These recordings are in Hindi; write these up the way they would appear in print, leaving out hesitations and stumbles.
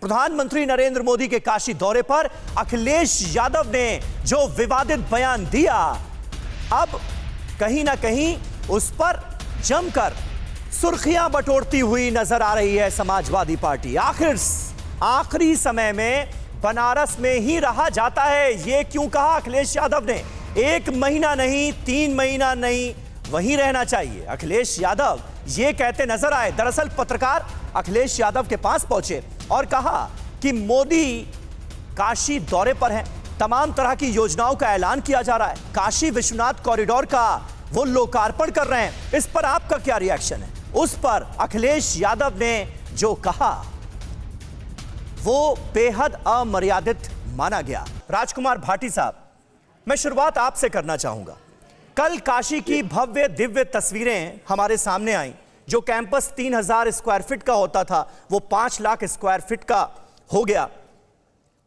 प्रधानमंत्री नरेंद्र मोदी के काशी दौरे पर अखिलेश यादव ने जो विवादित बयान दिया, अब कहीं ना कहीं उस पर जमकर सुर्खियां बटोरती हुई नजर आ रही है समाजवादी पार्टी। आखिरी समय में बनारस में ही रहा जाता है, यह क्यों कहा अखिलेश यादव ने? 1 महीना नहीं, 3 महीना नहीं, वहीं रहना चाहिए। अखिलेश यादव यह कहते नजर आए। दरअसल पत्रकार अखिलेश यादव के पास पहुंचे और कहा कि मोदी काशी दौरे पर हैं, तमाम तरह की योजनाओं का ऐलान किया जा रहा है, काशी विश्वनाथ कॉरिडोर का वो लोकार्पण कर रहे हैं। इस पर आपका क्या रिएक्शन है? उस पर अखिलेश यादव ने जो कहा वो बेहद अमर्यादित माना गया। राजकुमार भाटी साहब, मैं शुरुआत आपसे करना चाहूंगा। कल काशी की भव्य दिव्य तस्वीरें हमारे सामने आई। जो कैंपस 3000 स्क्वायर फीट का होता था वो 5 लाख स्क्वायर फीट का हो गया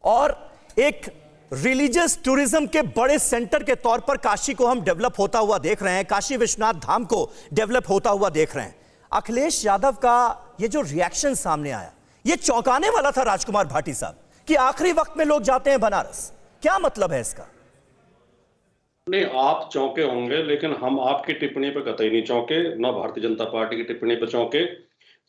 और एक रिलीजियस टूरिज्म के बड़े सेंटर के तौर पर काशी को हम डेवलप होता हुआ देख रहे हैं, काशी विश्वनाथ धाम को डेवलप होता हुआ देख रहे हैं। अखिलेश यादव का ये जो रिएक्शन सामने आया, ये चौंकाने वाला था राजकुमार भाटी साहब, कि आखिरी वक्त में लोग जाते हैं बनारस। क्या मतलब है इसका? नहीं, आप चौंके होंगे, लेकिन हम आपकी टिप्पणी पर कतई नहीं चौंके, ना भारतीय जनता पार्टी की टिप्पणी पर चौंके,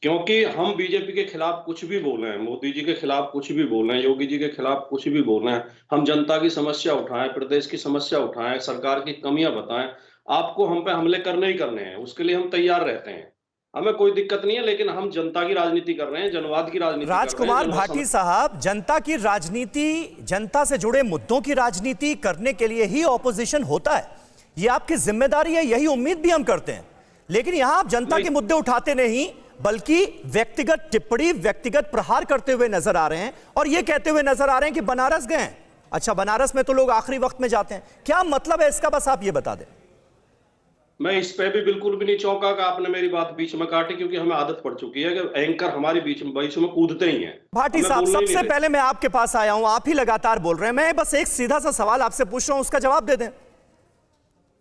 क्योंकि हम बीजेपी के खिलाफ कुछ भी बोल रहे हैं, मोदी जी के खिलाफ कुछ भी बोल रहे हैं, योगी जी के खिलाफ कुछ भी बोल रहे हैं, हम जनता की समस्या उठाएं, प्रदेश की समस्या उठाएं, सरकार की कमियां बताएं, आपको हम पे हमले करने ही करने हैं, उसके लिए हम तैयार रहते हैं, हमें कोई दिक्कत नहीं है। लेकिन हम जनता की राजनीति कर रहे हैं, जनवाद की राजनीति कर रहे हैं। राजकुमार भाटी साहब, जनता की राजनीति, जनता से जुड़े मुद्दों की राजनीति करने के लिए ही ऑपोजिशन होता है, ये आपकी जिम्मेदारी है, यही उम्मीद भी हम करते हैं। लेकिन यहां आप जनता के मुद्दे उठाते नहीं, बल्कि व्यक्तिगत टिप्पणी, व्यक्तिगत प्रहार करते हुए नजर आ रहे हैं और यह कहते हुए नजर आ रहे हैं कि बनारस गए हैं। अच्छा, बनारस में तो लोग आखिरी वक्त में जाते हैं, क्या मतलब है इसका? बस आप ये बता दें। मैं इस पे भी बिल्कुल भी नहीं चौंका कि आपने मेरी बात बीच में काटी, क्योंकि हमें आदत पड़ चुकी है कि एंकर हमारी बीच में कूदते ही हैं। भाटी साहब, सबसे पहले मैं आपके पास आया हूं, आप ही लगातार बोल रहे हैं, मैं बस एक सीधा सा सवाल आपसे पूछ रहा हूं, उसका जवाब दे दें।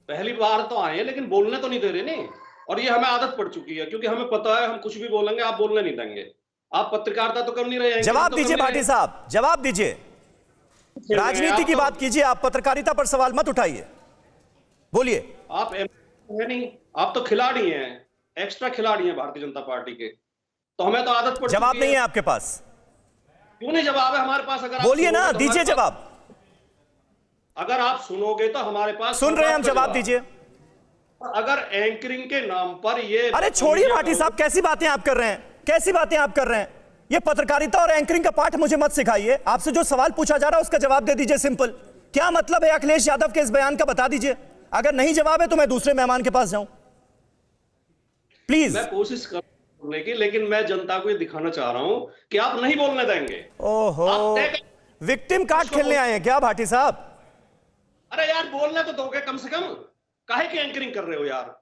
पहली बार तो आए हैं, लेकिन बोलने तो नहीं दे रहे नहीं, और ये हमें आदत पड़ चुकी है, क्योंकि हमें पता है हम कुछ भी बोलेंगे, आप बोलने नहीं देंगे। आप पत्रकारिता तो कर नहीं रहे हैं। जवाब दीजिए भाटी साहब, जवाब दीजिए। राजनीति की बात कीजिए, आप पत्रकारिता पर सवाल मत उठाइए, बोलिए। आप है नहीं, आप तो खिलाड़ी हैं, एक्स्ट्रा खिलाड़ी हैं भारतीय जनता पार्टी के, तो हमें तो आदत पड़ जवाब नहीं है आपके पास? क्यों नहीं जवाब है हमारे पास? अगर बोलिए ना, दीजिए जवाब। अगर आप सुनोगे तो हमारे पास सुन रहे हैं हम, जवाब दीजिए। अगर एंकरिंग के नाम पर ये, अरे छोड़िए भाटी साहब, कैसी बातें आप कर रहे हैं, कैसी बातें आप कर रहे हैं? ये पत्रकारिता और एंकरिंग का पाठ मुझे मत सिखाइए। आपसे जो सवाल पूछा जा रहा है उसका जवाब दे दीजिए, सिंपल। क्या मतलब है अखिलेश यादव के इस बयान का, बता दीजिए। अगर नहीं जवाब है तो मैं दूसरे मेहमान के पास जाऊं, प्लीज। मैं कोशिश कर बोलने की, लेकिन मैं जनता को ये दिखाना चाह रहा हूं कि आप नहीं बोलने देंगे। ओहो, विक्टिम कार्ड खेलने आए हैं क्या भाटी साहब? अरे यार, बोलने तो दोगे कम से कम, काहे की एंकरिंग कर रहे हो यार?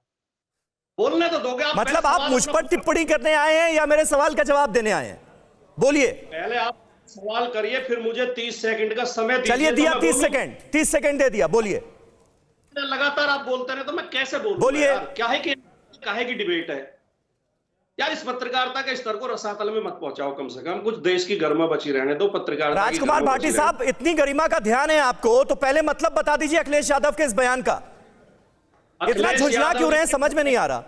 बोलने तो दोगे। आप मतलब आप मुझ पर टिप्पणी करने आए हैं या मेरे सवाल का जवाब देने आए हैं? बोलिए। पहले आप सवाल करिए, फिर मुझे 30 सेकंड का समय दीजिए। चलिए, दिया 30 सेकंड, 30 सेकंड दे दिया, बोलिए। लगातार आप बोलते रहे तो मैं कैसे बोलूं? बोलिए। काहे की डिबेट है यार? इस पत्रकारिता के स्तर को रसातल में मत पहुंचाओ, कम से कम कुछ देश की गरिमा बची रहने दो पत्रकारिता। राजकुमार भाटी साहब, इतनी गरिमा का ध्यान है आपको, तो पहले मतलब बता दीजिए अखिलेश यादव के इस बयान का। इतना झुंझला क्यों रहे हैं, समझ में नहीं आ रहा।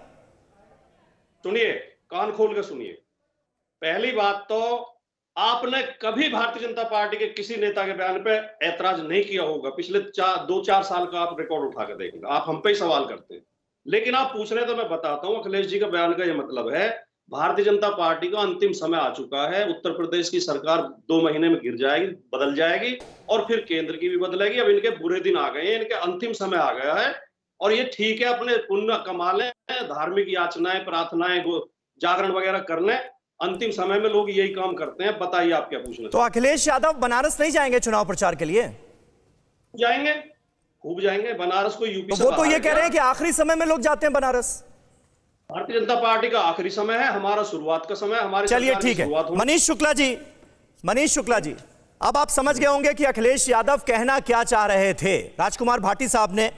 सुनिए, कान खोल के सुनिए। पहली बात तो, आपने कभी भारतीय जनता पार्टी के किसी नेता के बयान पे ऐतराज नहीं किया होगा। पिछले 2-4 साल का आप रिकॉर्ड उठा के देखेंगे, आप हम पे ही सवाल करते हैं। लेकिन आप पूछ रहे हैं तो मैं बताता हूं, अखिलेश जी का बयान का यह मतलब है, भारतीय जनता पार्टी का अंतिम समय आ चुका है। उत्तर प्रदेश की सरकार 2 महीने में गिर जाएगी, बदल जाएगी, और फिर केंद्र की भी बदलेगी। अब इनके बुरे दिन आ गए हैं, इनके अंतिम समय आ गया है, और ये ठीक है, अपने पुण्य कमा लें, धार्मिक याचनाएं, प्रार्थनाएं, जागरण वगैरह कर लें। अंतिम समय में लोग यही काम करते हैं। बताइए आप क्या पूछना? तो अखिलेश यादव बनारस नहीं जाएंगे चुनाव प्रचार के लिए? जाएंगे, खूब जाएंगे। बनारस को यूपी से वो तो ये कह रहे हैं कि आखिरी समय में लोग जाते हैं बनारस। भारतीय जनता पार्टी का आखिरी समय है, हमारा शुरुआत का समय, हमारे। चलिए ठीक है। मनीष शुक्ला जी, अब आप समझ गए होंगे कि अखिलेश यादव कहना क्या चाह रहे थे। राजकुमार भाटी साहब ने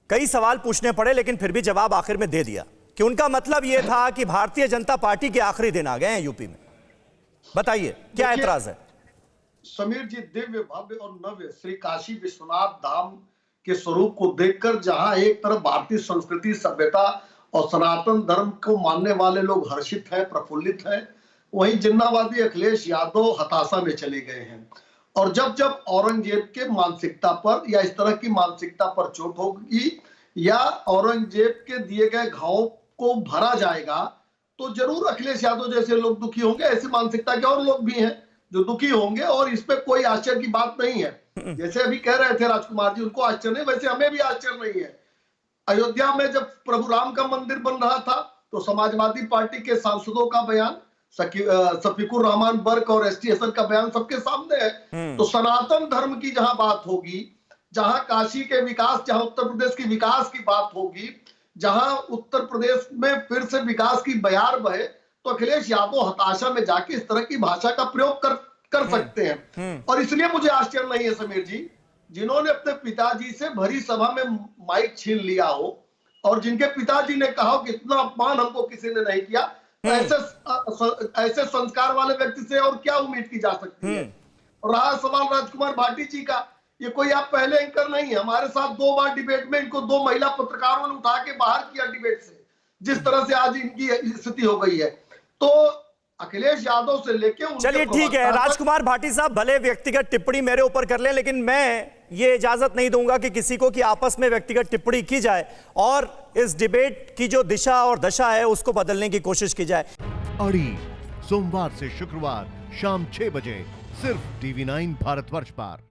कई सवाल पूछने पड़े, लेकिन फिर भी जवाब आखिर में दे दिया कि उनका मतलब यह था कि भारतीय जनता पार्टी के आखिरी दिन आ गए हैं यूपी में। बताइए क्या देखिए, एतराज है? समीर जी, दिव्य भव्य और नव्य श्री काशी विश्वनाथ धाम के स्वरूप को देखकर जहां एक तरफ भारतीय संस्कृति, सभ्यता और सनातन धर्म को मानने वाले लोग हर्षित हैं, प्रफुल्लित हैं, वहीं जिन्नावादी अखिलेश यादव हताशा में चले गए हैं। और जब जब औरंगजेब के मानसिकता पर या इस तरह की मानसिकता पर चोट होगी या औरंगजेब के दिए गए घावों को भरा जाएगा, तो जरूर अखिलेश यादव जैसे लोग दुखी होंगे। ऐसी मानसिकता के और लोग भी हैं जो दुखी होंगे, और इस पे कोई आश्चर्य की बात नहीं है। जैसे अभी कह रहे थे राजकुमार जी, उनको आश्चर्य नहीं, वैसे हमें भी आश्चर्य नहीं है। अयोध्या में जब प्रभु राम का मंदिर बन रहा था तो समाजवादी पार्टी के सांसदों का बयान, शफीकुर रहमान बर्क और एसटी हसन का बयान सबके सामने है। तो सनातन धर्म की जहां बात होगी, जहां काशी के विकास, जहां उत्तर प्रदेश की विकास की बात होगी, जहां उत्तर प्रदेश में फिर से विकास की बयार बहे, तो अखिलेश यादव हताशा में जाके इस तरह की भाषा का प्रयोग कर सकते हैं। और इसलिए मुझे आश्चर्य नहीं है समीर जी, जिन्होंने अपने पिताजी से भरी सभा में माइक छीन लिया हो और जिनके पिताजी ने कहा हो कि इतना अपमान हमको किसी ने नहीं किया, ऐसे संस्कार वाले व्यक्ति से और क्या उम्मीद की जा सकती है। और रहा सवाल राजकुमार भाटी जी का, ये कोई आप पहले एंकर नहीं है। हमारे साथ 2 बार डिबेट में इनको 2 महिला पत्रकारों ने उठा के बाहर किया डिबेट से, जिस तरह से आज इनकी स्थिति हो गई है। तो अखिलेश यादव से लेके, चलिए ठीक है राजकुमार भाटी साहब, भले व्यक्तिगत टिप्पणी मेरे ऊपर कर लें, लेकिन मैं ये इजाजत नहीं दूंगा कि किसी को कि आपस में व्यक्तिगत टिप्पणी की जाए और इस डिबेट की जो दिशा और दशा है उसको बदलने की कोशिश की जाए। अड़ी सोमवार से शुक्रवार शाम 6 बजे सिर्फ TV9 भारतवर्ष पर।